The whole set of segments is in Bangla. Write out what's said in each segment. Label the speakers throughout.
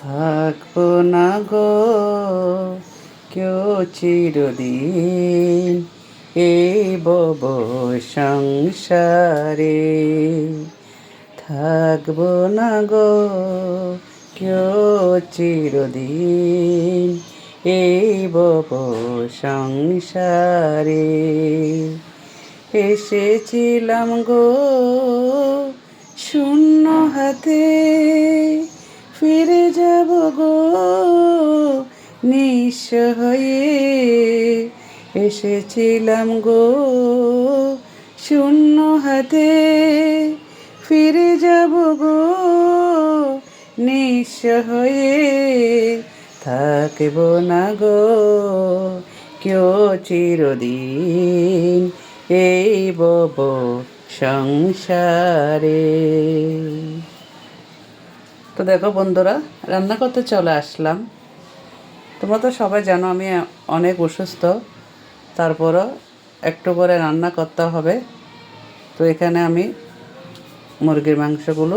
Speaker 1: থাকবো না গো কেউ চিরদিন এই বব সংসারে। থাকবো না গো কেউ চিরদিন এই বব সংসারে। এসেছিলাম গো শূন্য হাতে, ফিরে যাব গো নিঃস্ব হয়ে। এসেছিলাম গো শূন্য হাতে, ফিরে যাব গো নিঃস্ব হয়ে। থাকব না গো কেউ চিরদিন এই বব সংসারে। তো দেখো বন্ধুরা, রান্না করতে চলে আসলাম। তোমরা তো সবাই জানো আমি অনেক অসুস্থ, তারপরও একটু করে রান্না করতে হবে। তো এখানে আমি মুরগির মাংসগুলো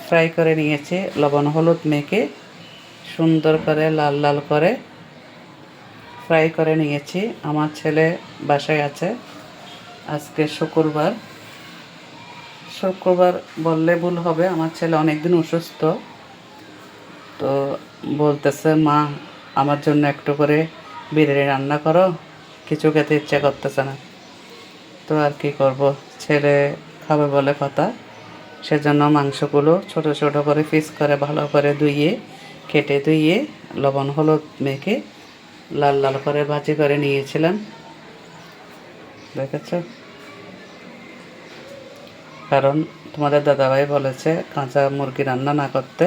Speaker 1: ফ্রাই করে নিয়েছি, লবণ হলুদ মেখে সুন্দর করে লাল লাল করে ফ্রাই করে নিয়েছি। আমার ছেলে বাসায় আছে, আজকে শুক্রবার বললে ভুল হবে, আমার ছেলে অনেকদিন অসুস্থ। তো বলতেছে, মা আমার জন্য একটু করে বিরিয়ানি রান্না করো, কিছু খেতে ইচ্ছা করতেছে না। তো আর কি করব, ছেলে খাবে বলে কথা, সেজন্য মাংসগুলো ছোট ছোট করে পিস করে ভালো করে কেটে ধুয়ে লবণ হলুদ মেখে লাল লাল করে ভাজি করে নিয়েছিলাম, দেখেছ। কারণ তোমাদের দাদাভাই বলেছে কাঁচা মুরগি রান্না না করতে,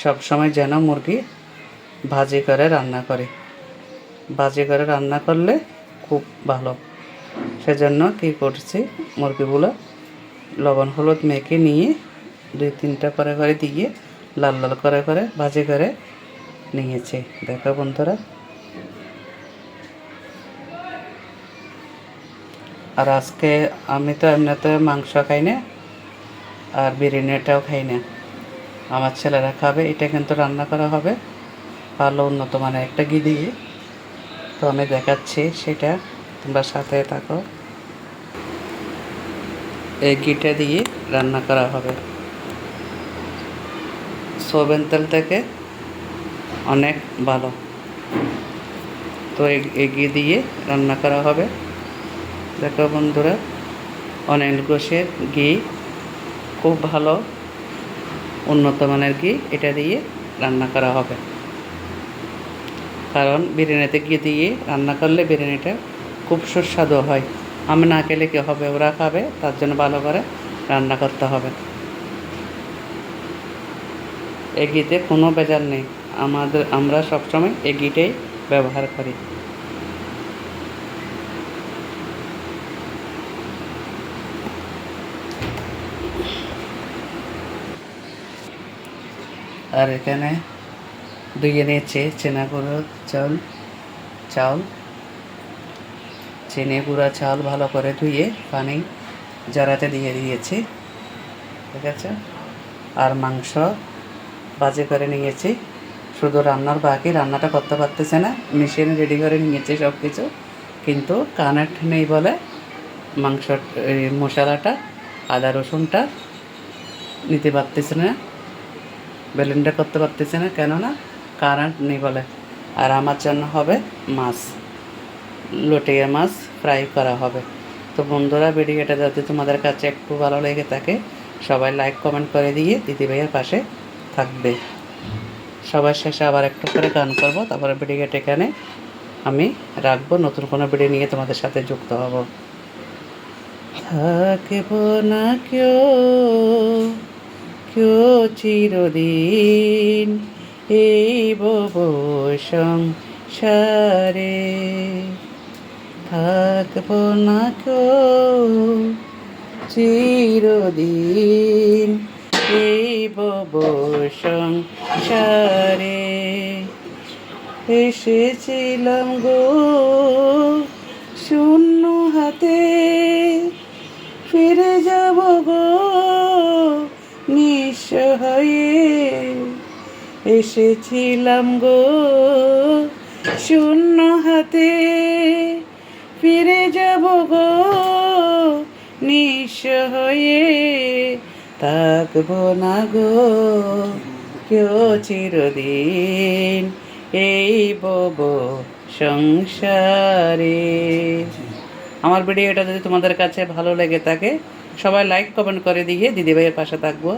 Speaker 1: সবসময় যেন মুরগি ভাজি করে রান্না করি। ভাজি করে রান্না করলে খুব ভালো। সেজন্য কী করছি, মুরগিগুলো লবণ হলুদ মেখে নিয়ে 2-3টা করে দিয়ে লাল লাল করে ভাজি করে নিয়েছি। দেখো বন্ধুরা, আর আজকে আমি তো এমনিতে মাংস খাই না, আর বিরিয়ানিটাও খাই না, আমার ছেলেরা খাবে। এটা কিন্তু রান্না করা হবে ভালো উন্নত মানের একটা ঘি দিয়ে। তো আমি দেখাচ্ছি সেটা, তোমরা সাথে থাকো। এই ঘিটা দিয়ে রান্না করা হবে, সয়াবিন তেল থেকে অনেক ভালো। তো এই ঘি দিয়ে রান্না করা হবে। দেখো বন্ধুরা, অনেক গোশের ঘি, খুব ভালো উন্নত মানের ঘি, এটা দিয়ে রান্না করা হবে। কারণ বিরিয়ানিতে ঘি দিয়ে রান্না করলে বিরিয়ানিটা খুব সুস্বাদু হয়। আমি না খেলে কী হবে, ওরা খাবে, তার জন্য ভালো করে রান্না করতে হবে। এই ঘিতে কোনো ভেজাল নেই, আমরা সবসময় এই ঘিটাই ব্যবহার করি। আর এখানে ধুয়ে নিয়েছি চেনা গুঁড়ো চাউল, চিনি গুঁড়া চাউল ভালো করে ধুয়ে পানি জড়াতে দিয়ে দিয়েছি, ঠিক আছে। আর মাংস ভাজি করে নিয়েছি, শুধু রান্নার বাকি, রান্নাটা করতে পারতেছে না, মেশিনে রেডি করে নিয়েছি সব কিছু, কিন্তু কানেক্ট নেই বলে মাংস মশলাটা আদা রসুনটা নিতে পারতেছে না, ব্লেন্ডার করতে পারতেছে না, কেননা কারেন্ট নেই বলে। আর আমার জন্য হবে মাছ, লটিয়া মাছ ফ্রাই করা হবে। তো বন্ধুরা, ভিডিওটা যদি তোমাদের কাছে একটু ভালো লেগে থাকে, সবাই লাইক কমেন্ট করে দিয়ে দিদিভাইয়ের পাশে থাকবে। সবার শেষে আবার একটু করে গান করব, তারপরে ভিডিওটা এখানে আমি রাখবো। নতুন কোনো ভিডিও নিয়ে তোমাদের সাথে যুক্ত হব। থাকব না কেউ চিরদিন এই বব সংসারে। থাকব না কেউ চিরদিন এই বব সংসারে। এসেছিলাম গো শূন্য হাতে, ফিরে যাব গো নিঃস্ব হয়ে। এসেছিলাম গো শূন্য হাতে, ফিরে যাব গো নিঃস্ব হয়ে, থাকবো না গো কেউ চিরদিন এই বব সংসারে। আমার ভিডিওটা যদি তোমাদের কাছে ভালো লেগে থাকে সবাই লাইক কমেন্ট করে দিয়ে দিদিভাইয়ের পাশে থাকবো।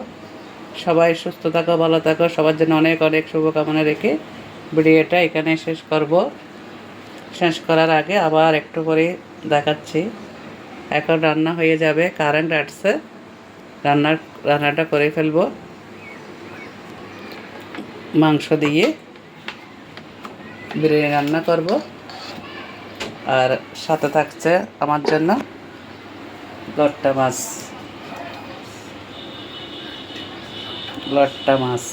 Speaker 1: সবাই সুস্থ থাকো, ভালো থাকো, সবার জন্য অনেক অনেক শুভকামনা রেখে ভিডিওটা এখানে শেষ করব। শেষ করার আগে আবার একটু করে দেখাচ্ছি। এখন রান্না হয়ে যাবে, কারেন্ট আসছে, রান্নাটা করে ফেলবো। মাংস দিয়ে বিরিয়ানি রান্না করব, আর সাথে থাকছে আমার জন্য লট্টা মাছ। লট্টা মাছ